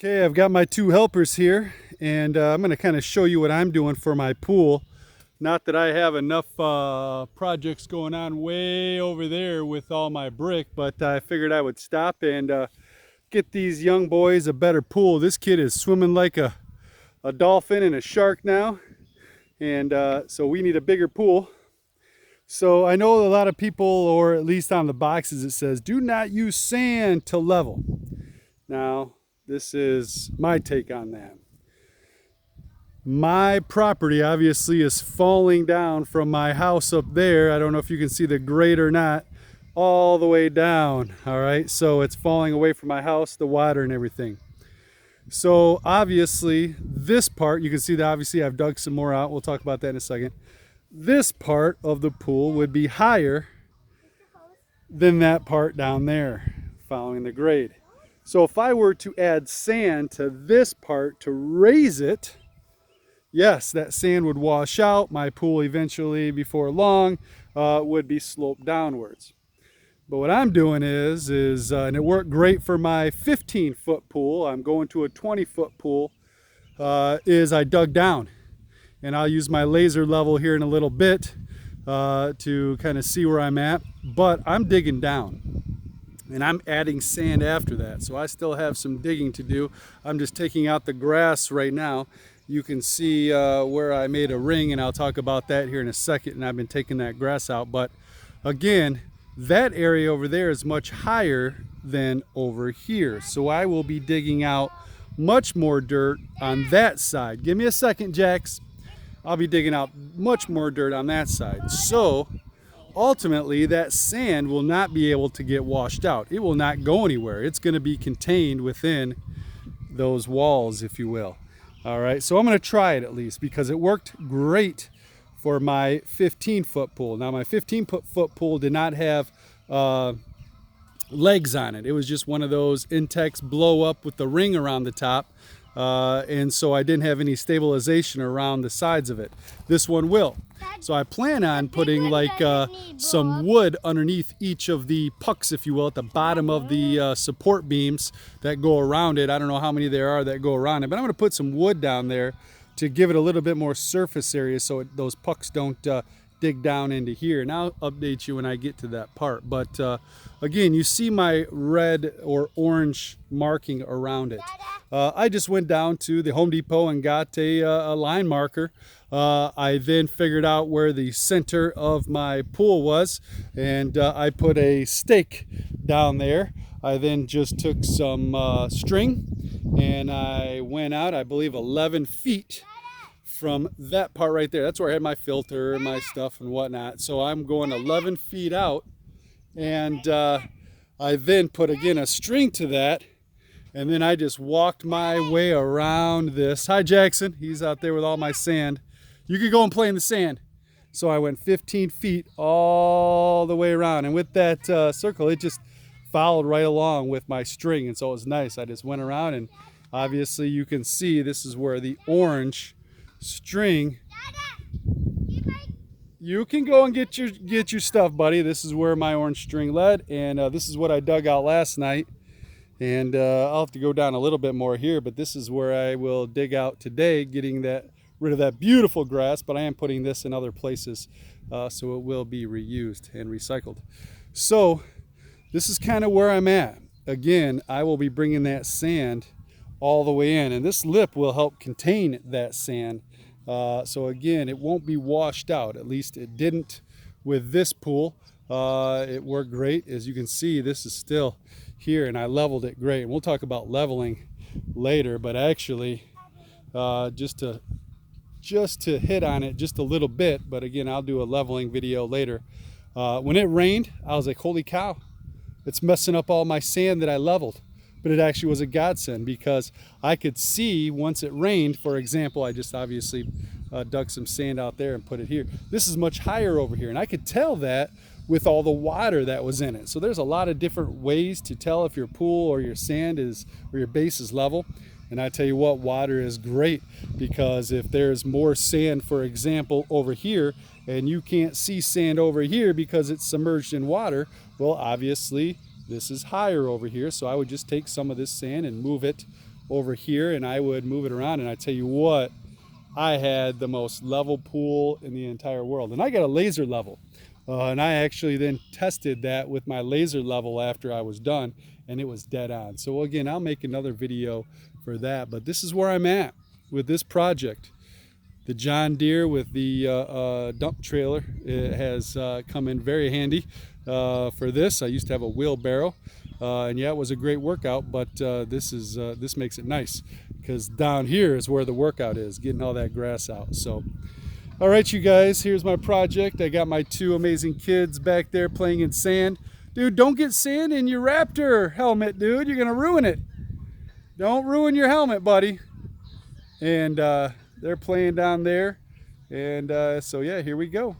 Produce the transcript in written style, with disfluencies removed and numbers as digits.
Okay, I've got my two helpers here, and I'm going to kind of show you what I'm doing for my pool. Not that I have enough projects going on way over there with all my brick, but I figured I would stop and get these young boys a better pool. This kid is swimming like a dolphin and a shark now, and so we need a bigger pool. So I know a lot of people, or at least on the boxes it says, do not use sand to level. Now, this is my take on that. My property obviously is falling down from my house up there. I don't know if you can see the grade or not, all the way down. All right, so it's falling away from my house, the water and everything. So obviously this part, you can see that obviously I've dug some more out. We'll talk about that in a second. This part of the pool would be higher than that part down there, following the grade. So if I were to add sand to this part to raise it, yes, that sand would wash out. My pool eventually, before long, would be sloped downwards. But what I'm doing is and it worked great for my 15-foot pool. I'm going to a 20-foot pool, is I dug down. And I'll use my laser level here in a little bit to kind of see where I'm at. But I'm digging down. And I'm adding sand after that. So I still have some digging to do. I'm just taking out the grass right now. You can see where I made a ring, and I'll talk about that here in a second. And I've been taking that grass out. But again, that area over there is much higher than over here. So I will be digging out much more dirt on that side. Give me a second, Jax. I'll be digging out much more dirt on that side. So ultimately, that sand will not be able to get washed out. It will not go anywhere. It's going to be contained within those walls, if you will. All right, so I'm going to try it at least because it worked great for my 15-foot pool. Now, my 15-foot pool did not have legs on it. It was just one of those Intex blow up with the ring around the top. And so I didn't have any stabilization around the sides of it. This one will. So I plan on putting like some wood underneath each of the pucks, if you will, at the bottom of the support beams that go around it. I don't know how many there are that go around it, but I'm going to put some wood down there to give it a little bit more surface area so those pucks don't dig down into here. And I'll update you when I get to that part. But again, you see my red or orange marking around it. I just went down to the Home Depot and got a line marker. I then figured out where the center of my pool was, and I put a stake down there. I then just took some string and I went out, I believe 11 feet from that part right there. That's where I had my filter and my stuff and whatnot. So I'm going 11 feet out, and I then put again a string to that, and then I just walked my way around this. Hi, Jackson. He's out there with all my sand. You could go and play in the sand. So I went 15 feet all the way around, and with that circle, it just followed right along with my string, and so it was nice. I just went around, and obviously you can see this is where the orange string. You can go and get your stuff, buddy. This is where my orange string led, and this is what I dug out last night. And I'll have to go down a little bit more here, but this is where I will dig out today, getting rid of that beautiful grass. But I am putting this in other places, so it will be reused and recycled. So this is kind of where I'm at. Again, I will be bringing that sand all the way in, and this lip will help contain that sand. So again, it won't be washed out. At least it didn't with this pool. It worked great. As you can see, this is still here, and I leveled it great. And we'll talk about leveling later, but actually just to hit on it just a little bit, but again, I'll do a leveling video later. When it rained, I was like, holy cow, it's messing up all my sand that I leveled. But it actually was a godsend because I could see once it rained. For example, I just obviously dug some sand out there and put it here. This is much higher over here, and I could tell that with all the water that was in it. So there's a lot of different ways to tell if your pool or your sand is, or your base is level. And I tell you what, water is great, because if there's more sand, for example, over here, and you can't see sand over here because it's submerged in water, well, obviously this is higher over here. So I would just take some of this sand and move it over here, and I would move it around, and I tell you what, I had the most level pool in the entire world. And I got a laser level. And I actually then tested that with my laser level after I was done, and it was dead on. So again, I'll make another video for that, but this is where I'm at with this project. The John Deere with the dump trailer, it has come in very handy for this. I used to have a wheelbarrow, and yeah, it was a great workout, but this makes it nice, because down here is where the workout is, getting all that grass out. So all right, you guys, here's my project. I got my two amazing kids back there playing in sand. Dude, don't get sand in your Raptor helmet, dude. You're gonna ruin it. Don't ruin your helmet, buddy. And they're playing down there. And so yeah, here we go.